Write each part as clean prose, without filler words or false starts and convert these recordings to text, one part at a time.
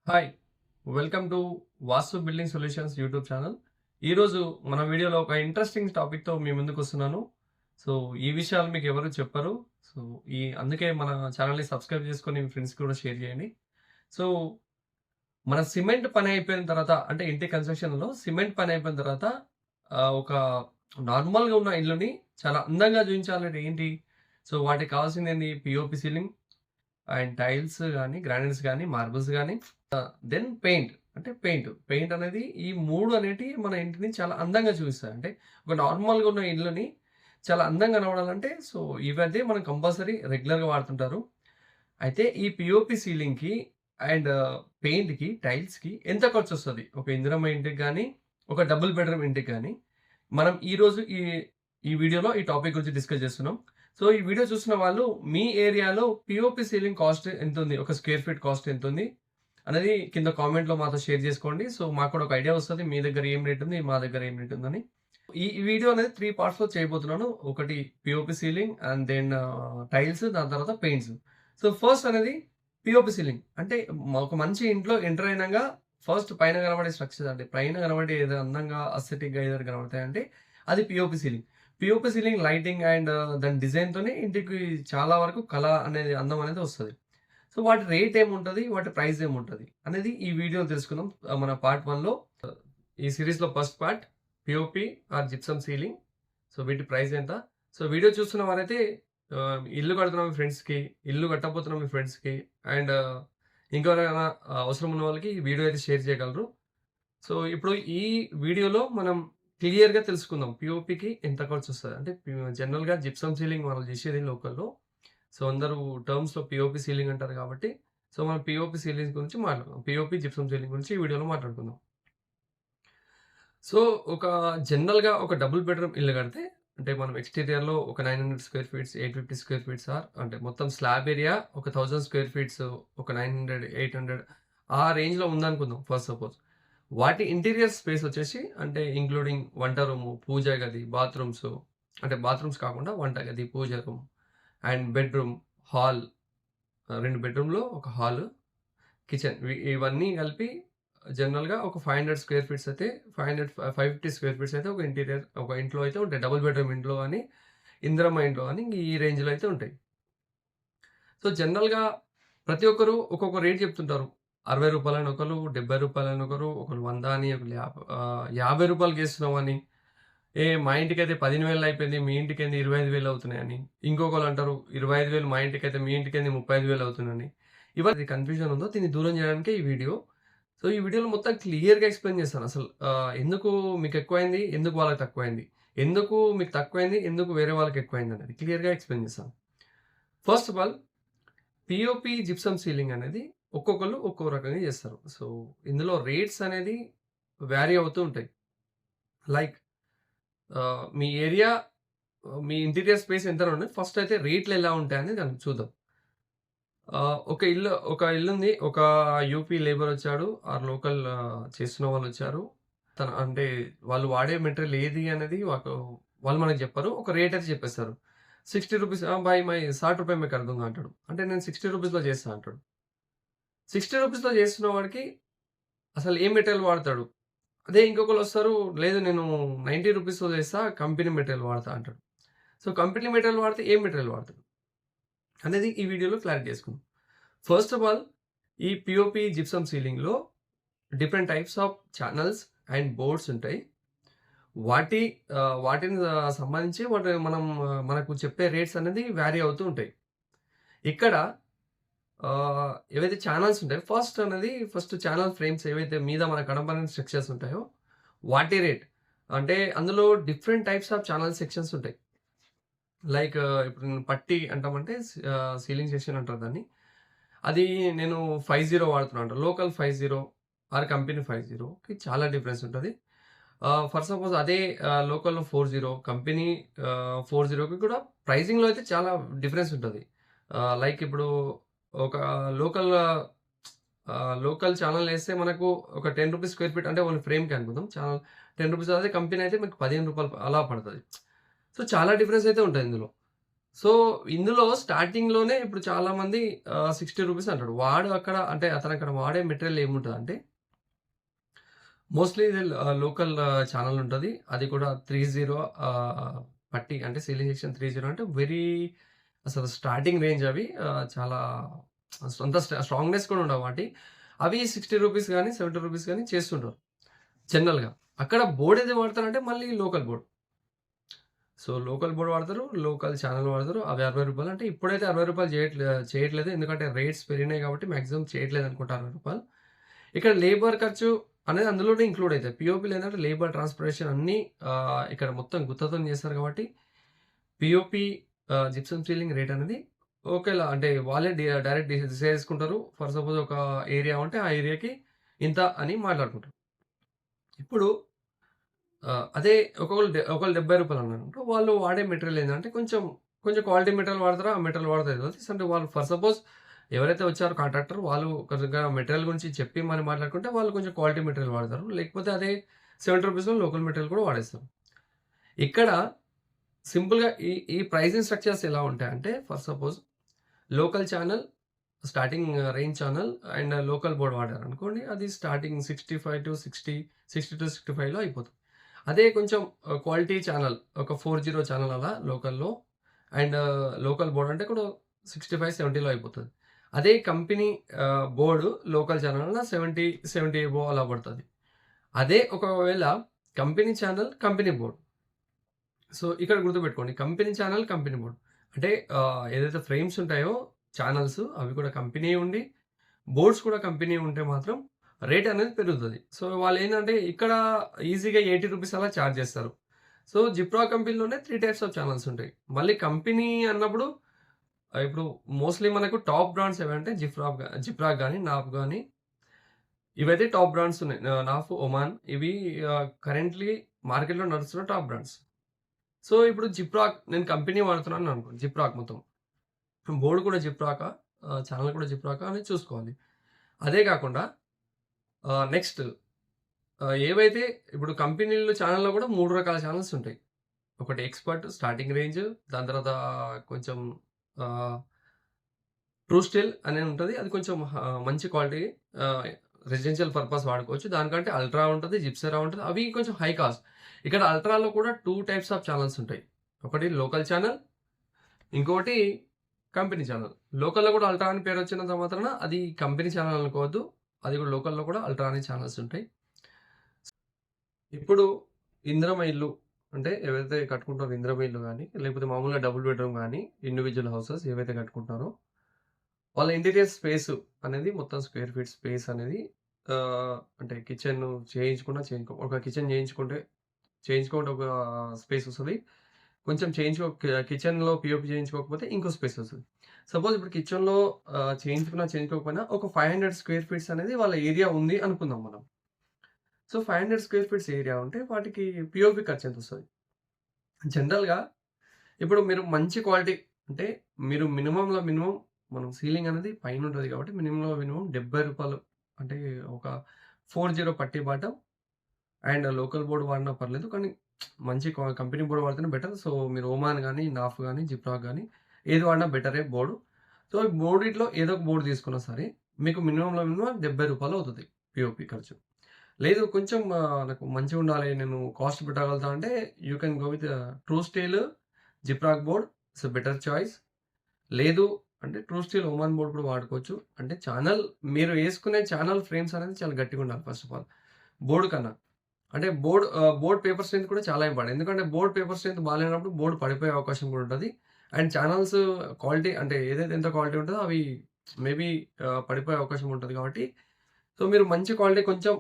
Hi! Welcome to vastu building solutions YouTube channel. ఈరోజు మన వీడియోలో ఒక ఇంట్రెస్టింగ్ టాపిక్‌తో మీ ముందుకొస్తున్నాను. సో, ఈ విషయాలు మీకు ఎవరు చెప్పరు. సో, అందుకే మన ఛానల్‌ని సబ్స్క్రైబ్ చేసుకొని మీ ఫ్రెండ్స్‌కి కూడా షేర్ చేయండి. సో, మన సిమెంట్ పని అయిపోయిన తర్వాత అంటే ఇంటి కన్‌స్ట్రక్షన్‌లో సిమెంట్ పని అయిపోయిన తర్వాత ఒక నార్మల్‌గా ఉన్న ఇల్లుని చాలా అందంగా చూయించాలంటే ఏంటి? సో, వాటికి కావాల్సిందేంది? పీఓపీ సీలింగ్ అండ్ టైల్స్ గానీ, గ్రానైట్స్ గానీ, మార్బుల్స్ గానీ, దెన్ పెయింట్. అంటే పెయింట్ అనేది ఈ 3 అనేటివి మన ఇంటిని చాలా అందంగా చూపిస్తాయి. అంటే ఒక నార్మల్‌గా ఉన్న ఇల్లుని చాలా అందంగా కనపడాలంటే సో, ఇవైతే మనం కంపల్సరీ రెగ్యులర్‌గా వాడుతుంటారు. అయితే ఈ పీఓపీ సీలింగ్‌కి అండ్ పెయింట్‌కి, టైల్స్‌కి ఎంత ఖర్చొస్తది? ఒక ఇందిరమ్మ ఇంటికి గానీ, ఒక డబుల్ బెడ్‌రూమ్ ఇంటికి గానీ, మనం ఈరోజు ఈ వీడియోలో ఈ టాపిక్ గురించి డిస్కస్ చేస్తున్నాం. సో, ఈ వీడియో చూస్తున్న వాళ్ళు మీ ఏరియాలో పీఓపీ సీలింగ్ కాస్ట్ ఎంతుంది? ఒక స్క్వేర్ ఫీట్ కాస్ట్ ఎంతుంది? అనేది కింద కామెంట్‌లో మాతో షేర్ చేసుకోండి. సో, మాకు కూడా ఒక ఐడియా వస్తది. మీ దగ్గర ఏం రేట్ ఉంది? మా దగ్గర ఏం రేట్ ఉందని. ఈ వీడియో అనేది 3 పార్ట్స్‌లో చేయబోతున్నాను. ఒకటి POP ceiling and then tiles దాని తర్వాత పెయింట్స్. సో, ఫస్ట్ అనేది పీఓపీ సీలింగ్. అంటే ఒక మంచి ఇంట్లో ఎంటర్ అయినంగా ఫస్ట్ పైన కనబడే స్ట్రక్చర్ అంటే పైన కనబడే ఏదో అందంగా అస్థెటిక్‌గా ఏదైనా కనబడతాయంటే అది POP ceiling. POP ceiling lighting and దాని డిజైన్‌తోనే ఇంటికి చాలా వరకు కళ అనేది అందం అనేది వస్తది. సో, వాటి రేట్ ఏముంటది? వాటి ప్రైస్ ఏముంటది? అనేది ఈ వీడియోలో తెలుసుకుందాం. మన పార్ట్ 1లో ఈ సీరీస్‌లో first part POP or gypsum ceiling. So, వీటి ప్రైస్ ఎంత? సో, వీడియో చూస్తున్న వారైతే ఇల్లు కడుతున్న మీ ఫ్రెండ్స్‌కి, ఇల్లు కట్టబోతున్న మీ ఫ్రెండ్స్‌కి అండ్ ఇంకెవరైనా అవసరం ఉన్న వాళ్ళకి ఈ వీడియో అయితే షేర్ చేయగలరు. సో, ఇప్పుడు ఈ వీడియోలో మనం క్లియర్‌గా తెలుసుకుందాం. పీఓపీకి ఎంత ఖర్చొస్తది? అంటే జనరల్‌గా జిప్సమ్ సీలింగ్ మనం చేసేది లోకల్‌లో. సో, అందరూ టర్మ్స్‌లో పీఓపీ సీలింగ్ అంటారు కాబట్టి, సో, మనం పీఓపీ సీలింగ్ గురించి మాట్లాడదాం. పీఓపీ జిప్సమ్ సీలింగ్ గురించి ఈ వీడియోలో మాట్లాడుకుందాం. సో, ఒక జనరల్‌గా ఒక డబుల్ బెడ్‌రూమ్ ఇల్లు కడితే అంటే మనం ఎక్స్‌టీరియర్‌లో ఒక 900 స్క్వేర్ ఫీట్స్, 850 స్క్వేర్ ఫీట్స్ అంటే మొత్తం స్లాబ్ ఏరియా ఒక 1000 స్క్వేర్ ఫీట్స్, ఒక 900, 800 ఆ రేంజ్‌లో ఉందనుకుందాం ఫస్ట్ సపోజ్. వాటి ఇంటీరియర్ స్పేస్ వచ్చేసి అంటే ఇంక్లూడింగ్ వంట రూము, పూజ గది, బాత్రూమ్స్ అంటే బాత్రూమ్స్ కాకుండా వంట గది, పూజ రూమ్ అండ్ బెడ్‌రూమ్, హాల్ 2 బెడ్‌రూమ్‌లో ఒక హాలు, కిచెన్ ఇవన్నీ కలిపి జనరల్‌గా ఒక 500 స్క్వేర్ ఫీట్స్ అయితే 550 స్క్వేర్ ఫీట్స్ అయితే ఒక ఇంటీరియర్ ఒక ఇంట్లో అయితే ఉంటాయి. డబుల్ బెడ్‌రూమ్ ఇంట్లో గాని, ఇందిరమ్మ ఇంట్లో గాని ఈ రేంజ్‌లో అయితే ఉంటాయి. సో, జనరల్‌గా ప్రతి ఒక్కరు ఒక్కొక్క రేట్ చెప్తుంటారు. రూ. 60 అని ఒకళ్ళు, రూ. 70 అని ఒకళ్ళు 100 అని, ఒకళ్ళు రూ. 50కి ఇస్తున్నామని, మా ఇంటికైతే 15,000 అయిపోయింది. మీ ఇంటికేంది 25,000 అవుతున్నాయని. ఇంకొకళ్ళంటారు 25,000 మా ఇంటికైతే మీ ఇంటికేంది 35,000 అవుతుందని. ఇవన్నీ కన్‌ఫ్యూజన్ ఉందో దీన్ని దూరం చేయడానికే ఈ వీడియో. సో, ఈ వీడియోలో మొత్తం క్లియర్‌గా ఎక్స్‌ప్లెయిన్ చేస్తాను. అసలు ఎందుకు మీకు ఎక్కువైంది? ఎందుకు వాళ్ళకి తక్కువైంది? ఎందుకు మీకు తక్కువైంది? ఎందుకు వేరే వాళ్ళకి ఎక్కువైందనేది క్లియర్‌గా ఎక్స్‌ప్లెయిన్ చేస్తాను. First of all POP gypsum ceiling అనేది ఒక్కొక్కళ్ళు ఒక్కో రకంగా చేస్తారు. సో, ఇందులో రేట్స్ అనేది వేరీ అవుతూ ఉంటాయి. లైక్ మీ ఏరియా మీ ఇంటీరియర్ స్పేస్ ఎంతలో ఉన్నది ఫస్ట్ అయితే రేట్లు ఎలా ఉంటాయని దాన్ని చూద్దాం. ఒక ఇల్లుంది. ఒక యూపీ లేబర్ వచ్చాడు. లోకల్ చేస్తున్న వాళ్ళొచ్చారు. అంటే వాళ్ళు వాడే మెటీరియల్ ఏది అనేది వాళ్ళు మనకు చెప్పరు. ఒక రేట్ అయితే చెప్పేస్తారు. రూ. 60 భాయ్ మై రూ. 60 మే కర్ దూంగా అంటాడు. అంటే నేను రూ. 60లో చేస్తా అంటాడు. రూ. 60లో చేస్తున్న వాడికి అసలు ఏ మెటీరియల్ వాడతాడు? అదే ఇంకొకళ్ళొస్తారు, లేదు నేను రూ. 90లో చేస్తా కంపెనీ మెటీరియల్ వాడతా అంటాడు. సో, కంపెనీ మెటీరియల్ వాడితే ఏ మెటీరియల్ వాడతాడు? అనేది ఈ వీడియోలో క్లారిటీ చేసుకుందాం. ఫస్ట్ ఆఫ్ ఆల్ ఈ పీఓపీ జిప్సమ్ సీలింగ్‌లో different types of channels and boards ఉంటాయి. వాటిని సంబంధించి మనకు చెప్పే రేట్స్ అనేది వేరీ అవుతూ ఉంటాయి. ఇక్కడ ఏవైతే చానెల్స్ ఉంటాయో ఫస్ట్ చానెల్ ఫ్రేమ్స్ ఏవైతే మీద మనకు కనపడని స్ట్రక్చర్స్ ఉంటాయో వాటి రేట్. అంటే అందులో different types of channel sections ఉంటాయి. లైక్ ఇప్పుడు నేను పట్టీ అంటామంటే సీలింగ్ సెక్షన్ అంటారు దాన్ని. అది నేను 50 వాడుతున్నాను. లోకల్ 50 ఆర్ కంపెనీ 50కి చాలా డిఫరెన్స్ ఉంటది. ఫర్ సపోజ్ అదే లోకల్‌లో 40 కంపెనీ 40కి కూడా ప్రైజింగ్‌లో అయితే చాలా డిఫరెన్స్ ఉంటది. లైక్ ఇప్పుడు ఒక లోకల్ లోకల్ ఛానెల్ ఏస్తే మనకు ఒక రూ. 10 స్క్వేర్ ఫీట్ అంటే ఓన్లీ ఫ్రేమ్‌కి అనుకుందాం. ఛానెల్ రూ. 10 అదే కంపెనీ అయితే మీకు రూ. 15 అలా పడతది. సో, చాలా డిఫరెన్స్ అయితే ఉంటది ఇందులో. సో, ఇందులో స్టార్టింగ్‌లోనే ఇప్పుడు చాలామంది 60 రూపీస్ అంటాడు. వాడు అక్కడ అంటే అతనక్కడ వాడే మెటీరియల్ ఏముంటదంటే మోస్ట్‌లీ ఇది లోకల్ ఛానెల్ ఉంటది. అది కూడా 30 పట్టి అంటే సీలింగ్ సెక్షన్ 30 అంటే అసలు స్టార్టింగ్ రేంజ్ అవి. చాలా సొంత స్ట్రాంగ్‌నెస్ కూడా ఉండవు వాటి. అవి 60 రూపీస్ గాని, 70 రూపీస్ గాని చేస్తుంటారు జనరల్‌గా. అక్కడ బోర్డ్ ఏది వాడతారంటే మళ్ళీ local board. So, local board వాడతారు. లోకల్ ఛానెల్ వాడతారు. అవి రూ. 60 అంటే ఇప్పుడైతే రూ. 60 చేయట్లేదు. ఎందుకంటే రేట్స్ పెరిగినాయి కాబట్టి మాక్సిమం చేయట్లేదనుకుంటా రూ. 60. ఇక్కడ లేబర్ ఖర్చు అనేది అందులోనే ఇంక్లూడ్ అయితది. పీఓపీలో ఏందంటే లేబర్, ట్రాన్స్‌పోర్టేషన్ అన్నీ ఇక్కడ మొత్తం గుత్తతోని చేస్తారు కాబట్టి పీఓపీ జిప్సమ్ సీలింగ్ రేట్ అనేది ఒకేలా అంటే వాళ్ళే డైరెక్ట్ డిసైడ్ చేసుకుంటారు. ఫర్ సపోజ్ ఒక ఏరియా ఉంటే ఆ ఏరియాకి ఇంత అని మాట్లాడుకుంటారు. ఇప్పుడు అదే ఒకళ్ళు రూ. 70 అన్నారనుకో వాళ్ళు వాడే మెటీరియల్ ఏందంటే కొంచెం క్వాలిటీ మెటీరియల్ వాడతారో ఆ మెటీరియల్ వాడతారో తెలవదు. అంటే వాళ్ళు ఫర్ సపోజ్ ఎవరైతే వచ్చారో కాంట్రాక్టర్ వాళ్ళు కొద్దిగా మెటీరియల్ గురించి చెప్పి మరి మాట్లాడుకుంటే వాళ్ళు కొంచెం క్వాలిటీ మెటీరియల్ వాడతారు. లేకపోతే అదే రూ. 70లో లోకల్ మెటీరియల్ కూడా వాడేస్తారు. ఇక్కడ సింపుల్‌గా ఈ ప్రైజింగ్ స్ట్రక్చర్స్ ఎలా ఉంటాయంటే for suppose local channel starting range channel and local board వాడారనుకోండి. అది స్టార్టింగ్ 65-60, 60-65లో అయిపోతుంది. అదే కొంచెం క్వాలిటీ ఛానెల్ ఒక 40 ఛానెల్ అలా లోకల్‌లో అండ్ లోకల్ బోర్డ్ అంటే కూడా 65, 70లో అయిపోతది. అదే కంపెనీ బోర్డ్ లోకల్ ఛానెల్ అన్నా 70 అబోవ్ అలా పడతది. అదే ఒకవేళ company channel, company board. So, ఇక్కడ గుర్తుపెట్టుకోండి. Company channel, company board. అంటే ఏదైతే ఫ్రేమ్స్ ఉంటాయో ఛానెల్స్ అవి కూడా కంపెనీయే ఉండి, బోర్డ్స్ కూడా కంపెనీయే ఉంటే మాత్రం రేట్ అనేది పెరుగుతది. సో, వాళ్ళేందంటే ఇక్కడ ఈజీగా రూ. 80 అలా చార్జ్ చేస్తారు. సో, జిప్రా కంపెనీలోనే 3 టైప్స్ ఆఫ్ ఛానెల్స్ ఉంటాయి. మళ్ళీ కంపెనీ అన్నప్పుడు ఇప్పుడు మోస్ట్‌లీ మనకు టాప్ బ్రాండ్స్ ఏవంటే జిప్రా గాని, నాఫ్ గాని ఇవైతే టాప్ బ్రాండ్స్ ఉన్నాయి. నాఫ్, ఒమాన్ ఇవి కరెంట్‌లీ మార్కెట్‌లో నడుస్తున్న టాప్ బ్రాండ్స్. సో, ఇప్పుడు జిప్రాక్ నేను కంపెనీ వాడుతున్నాను అనుకోండి. జిప్రాక్ మొత్తం. బోర్డ్ కూడా జిప్రాకా, ఛానెల్ కూడా జిప్రాకా అనేది చూసుకోవాలి. అదే కాకుండా నెక్స్ట్ ఏవైతే ఇప్పుడు కంపెనీలు ఛానెల్‌లో కూడా 3 రకాల ఛానెల్స్ ఉంటాయి. ఒకటి ఎక్స్‌పర్ట్ స్టార్టింగ్ రేంజ్, దాని తర్వాత కొంచెం ఆహ్, ట్రూ స్టిల్ అనేది ఉంటది. అది కొంచెం మంచి క్వాలిటీ రెసిడెన్షియల్ పర్పస్ వాడుకోవచ్చు. దానికంటే అల్ట్రా ఉంటది, జిప్సరా ఉంటది. అవి కొంచెం హై కాస్ట్. ఇక్కడ అల్ట్రాలో కూడా 2 టైప్స్ ఆఫ్ ఛానెల్స్ ఉంటాయి. ఒకటి లోకల్ ఛానెల్, ఇంకోటి కంపెనీ ఛానెల్. లోకల్‌లో కూడా అల్ట్రా అని పేరొచ్చినంత మాత్రాన అది కంపెనీ ఛానెల్ అనుకోవద్దు. అది కూడా లోకల్‌లో కూడా అల్ట్రా అనే ఛానెల్స్ ఉంటాయి. ఇప్పుడు ఇందిరమ్మ ఇల్లు అంటే ఏవైతే కట్టుకుంటారో ఇందిరమ్మ ఇల్లు గాని, లేకపోతే మామూలుగా డబుల్ బెడ్‌రూమ్ గాని, ఇండివిడ్యువల్ హౌసెస్ ఏవైతే కట్టుకుంటారో వాళ్ళ ఇంటీరియర్ స్పేస్ అనేది మొత్తం స్క్వేర్ ఫీట్ స్పేస్ అనేది అంటే కిచెన్ ఒక కిచెన్ చేయించుకుంటే ఒక స్పేస్ వస్తది. కొంచెం కిచెన్‌లో పీఓపీ చేయించుకోకపోతే ఇంకో స్పేస్ వస్తది. సపోజ్ ఇప్పుడు కిచెన్‌లో చేయించుకోకపోయినా ఒక 500 స్క్వేర్ ఫీట్స్ అనేది వాళ్ళ ఏరియా ఉంది అనుకుందాం మనం. సో, 500 స్క్వేర్ ఫీట్స్ ఏరియా ఉంటే వాటికి పీఓపీ ఖర్చెంతొస్తది? జనరల్‌గా ఇప్పుడు మీరు మంచి క్వాలిటీ అంటే మీరు మినిమమ్‌లో మినిమమ్ మనం సీలింగ్ అనేది పైనుంటది కాబట్టి మినిమమ్‌లో మినిమమ్ రూ. 70 అంటే ఒక 40 పట్టీ బాటమ్ అండ్ లోకల్ బోర్డ్ వాడినా పర్లేదు. కానీ మంచి కంపెనీ బోర్డ్ వాడితేనే బెటర్. సో, మీరు ఒమాన్ గాని, నాఫ్ గాని, జిప్రాక్ గాని ఏది వాడినా బెటరే బోర్డు. సో, బోర్డిట్లో ఏదో ఒక బోర్డ్ తీసుకున్నా సరే మీకు మినిమమ్‌లో మినిమమ్ రూ. 70 అవుతది పీఓపీ ఖర్చు. లేదు కొంచెం నాకు మంచిగుండాలి నేను కాస్ట్ పెట్టగలుగుతా అంటే you can go with true steel, Gyproc board it's a better choice. లేదు అంటే ట్రూ స్టీల్, ఒమాన్ బోర్డ్ కూడా వాడుకోవచ్చు. అంటే మీరు యేసుకునే ఛానల్ ఫ్రేమ్స్ అనేది చాలా గట్టిగుండాలి ఫస్ట్ ఆఫ్ ఆల్ బోర్డ్ కన్నా. అంటే బోర్డ్ పేపర్ స్ట్రెంత్ కూడా చాలా ఇంపార్టెంట్. ఎందుకంటే బోర్డ్ పేపర్ స్ట్రెంత్ బాలేనప్పుడు బోర్డ్ పడిపోయే అవకాశం కూడా ఉంటది. అండ్ ఛానల్స్ క్వాలిటీ అంటే ఏదైతే ఎంత క్వాలిటీ ఉంటదో అవి మేబీ పడిపోయే అవకాశం ఉంటది కాబట్టి సో, మీరు మంచి క్వాలిటీ కొంచెం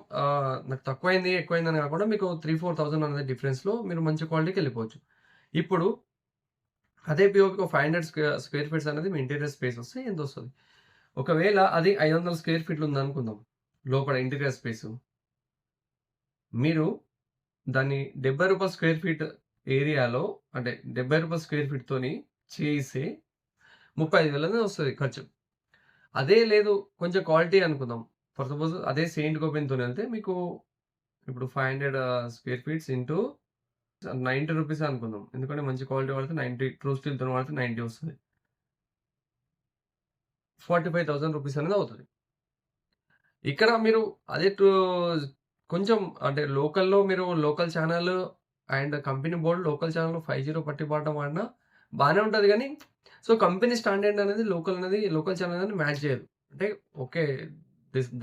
నాకు తక్కువైంది, ఎక్కువైందని కాకుండా మీకు 3,000-4,000 అనేది డిఫరెన్స్‌లో మీరు మంచి క్వాలిటీకెళ్ళిపోవచ్చు. ఇప్పుడు అదే పీఓపీకి ఒక 500 స్క్వేర్ ఫీట్స్ అనేది మీ ఇంటీరియర్ స్పేస్ వస్తే ఎంతొస్తది? ఒకవేళ అది 500 స్క్వేర్ ఫీట్లు ఉందనుకుందాం. లోపల ఇంటీరియర్ స్పేసు. మీరు దాన్ని రూ. 70 స్క్వేర్ ఫీట్ ఏరియాలో అంటే రూ. 70 స్క్వేర్ ఫీట్‌తోని చేయిస్తే 35,000 వస్తది ఖర్చు. అదే లేదు కొంచెం క్వాలిటీ అనుకుందాం. ఫర్ సపోజ్ అదే సెయింట్ గోబెన్‌తోనెళ్తే మీకు ఇప్పుడు 500 స్క్వేర్ ఫీట్స్ ఇంటూ రూ. 90 అనుకుందాం. ఎందుకంటే మంచి క్వాలిటీ వాడితే 90 ట్రూ స్టీల్‌తోని వాడితే 90 వస్తది. రూ. 45,000 అనేది అవుతది. ఇక్కడ మీరు అదే కొంచెం అంటే లోకల్‌లో మీరు local channel and company board local ఛానెల్‌లో 50 పట్టి పాడడం వాడినా బానే ఉంటది గానీ, సో, కంపెనీ స్టాండర్డ్ అనేది లోకల్ ఛానెల్ అనేది మ్యాచ్ చేయదు. అంటే ఓకే.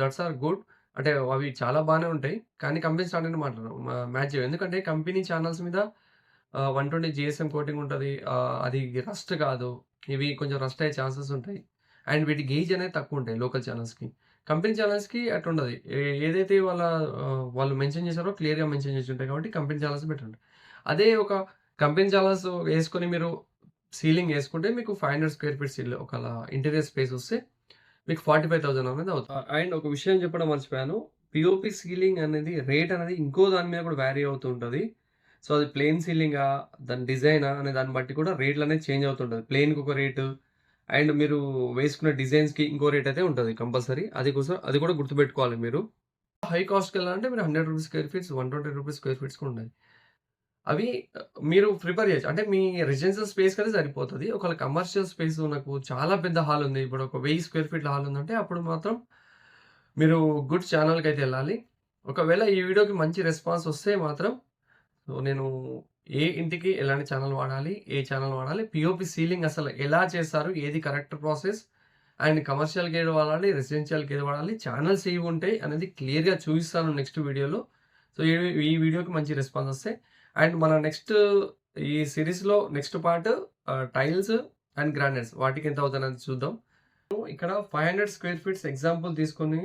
That's our good. అంటే అవి చాలా బానే ఉంటాయి. కానీ కంపెనీ స్టాండర్డ్ మ్యాచ్ చేయవు. ఎందుకంటే కంపెనీ ఛానెల్స్ మీద 120 జీఎస్ఎం కోటింగ్ ఉంటది. అది రస్ట్ కాదు. ఇవి కొంచెం రస్ట్ అయ్యే ఛాన్సెస్ ఉంటాయి. అండ్ వీటి గేజ్ అనేది తక్కువుంటాయి లోకల్ ఛానెల్స్‌కి. కంపెనీ ఛానెల్స్‌కి అట్లుండదు. ఏదైతే వాళ్ళు మెన్షన్ చేసారో క్లియర్‌గా మెన్షన్ చేసి ఉంటాయి కాబట్టి కంపెనీ ఛానెల్స్ బెటర్ ఉంటాయి. అదే ఒక కంపెనీ ఛానెల్స్ యేసుకొని మీరు సీలింగ్ యేసుకుంటే మీకు 500 స్క్వేర్ ఫీట్ ఒకలా ఇంటీరియర్ స్పేస్ వస్తే మీకు 45,000 అనేది అవుతుంది. అండ్ ఒక విషయం చెప్పడం మర్చిపోయాను. పీఓపీ సీలింగ్ అనేది రేట్ అనేది ఇంకో దాని మీద కూడా వేరీ అవుతూ ఉంటది. సో, అది ప్లెయిన్ సీలింగా, దాని డిజైనా అనే దాన్ని బట్టి కూడా రేట్లనేది చేంజ్ అవుతుంటది. ప్లెయిన్‌కి ఒక రేటు అండ్ మీరు వేసుకున్న డిజైన్స్‌కి ఇంకో రేట్ అయితే ఉంటది కంపల్సరీ. అది కూడా గుర్తుపెట్టుకోవాలి మీరు. హై కాస్ట్‌కెళ్ళాలంటే మీరు రూ. 100 స్క్వేర్ ఫీట్స్, రూ. 120 స్క్వేర్ ఫీట్స్ కూడా ఉన్నాయి. అవి మీరు ప్రిఫర్ చేయొచ్చు. అంటే మీ రెసిడెన్షియల్ స్పేస్‌కనే సరిపోతది. ఒకవేళ కమర్షియల్ స్పేస్ నాకు చాలా పెద్ద హాల్ ఉంది. ఇప్పుడు ఒక 1000 స్క్వేర్ ఫీట్‌ల హాల్ ఉందంటే అప్పుడు మాత్రం మీరు గుడ్ ఛానెల్‌కైతే ఎళ్ళాలి. ఒకవేళ ఈ వీడియోకి మంచి రెస్పాన్స్ వస్తే మాత్రం సో, నేను ఏ ఇంటికి ఎలాంటి ఛానెల్ వాడాలి? ఏ ఛానెల్ వాడాలి? పీఓపీ సీలింగ్ అసలు ఎలా చేస్తారు? ఏది కరెక్ట్ ప్రాసెస్? అండ్ కమర్షియల్‌కి ఏది వాడాలి? రెసిడెన్షియల్‌కి ఏది వాడాలి? ఛానెల్స్ ఏవుంటాయి అనేది క్లియర్‌గా చూపిస్తాను నెక్స్ట్ వీడియోలో. సో, ఈ వీడియోకి మంచి రెస్పాన్స్ వస్తే అండ్ మన నెక్స్ట్ ఈ సీరీస్‌లో next part tiles and granites వాటికి ఎంత అవుతుందనేది చూద్దాం. ఇక్కడ 500 స్క్వేర్ ఫీట్స్ ఎగ్జాంపుల్ తీసుకొని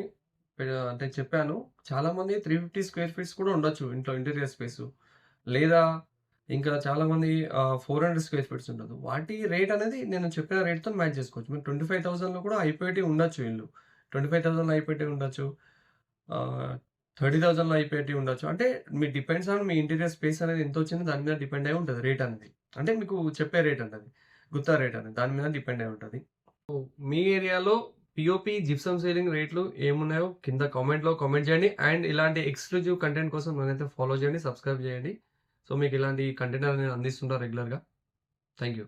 అంటే చెప్పాను. చాలామంది 350 స్క్వేర్ ఫీట్స్ కూడా ఉండొచ్చు ఇంట్లో ఇంటీరియర్ స్పేసు. లేదా ఇంకా చాలామంది 400 స్క్వేర్ ఫీట్స్ ఉండదు. వాటి రేట్ అనేది నేను చెప్పిన రేట్‌తో మ్యాచ్ చేసుకోవచ్చు. మీరు 25,000లో కూడా అయిపోయేటివి ఉండొచ్చు ఇల్లు. 25,000లో అయిపోయేటివి ఉండొచ్చు. ఆహ్, 30,000లో అయిపోయేటివి ఉండొచ్చు. అంటే depends on me interior space అనేది ఎంతొచ్చిందో దాని మీద డిపెండ్ అయ్యి ఉంటది రేట్ అనేది. అంటే మీకు చెప్పే రేట్ అండి అది. గుత్తా రేట్ అనేది. దాని మీద డిపెండ్ అయ్యి ఉంటది. సో, మీ ఏరియాలో పీఓపీ, జిప్సమ్ సీలింగ్ రేట్లు ఏమున్నాయో కింద కామెంట్‌లో కామెంట్ చేయండి. అండ్ ఇలాంటి ఎక్స్‌క్లూజివ్ కంటెంట్ కోసం నన్నైతే ఫాలో చేయండి, సబ్స్క్రైబ్ చేయండి. సో, మీకు ఇలాంటి కంటెంట్ అనేది నేను అందిస్తుంటా రెగ్యులర్‌గా. Thank you.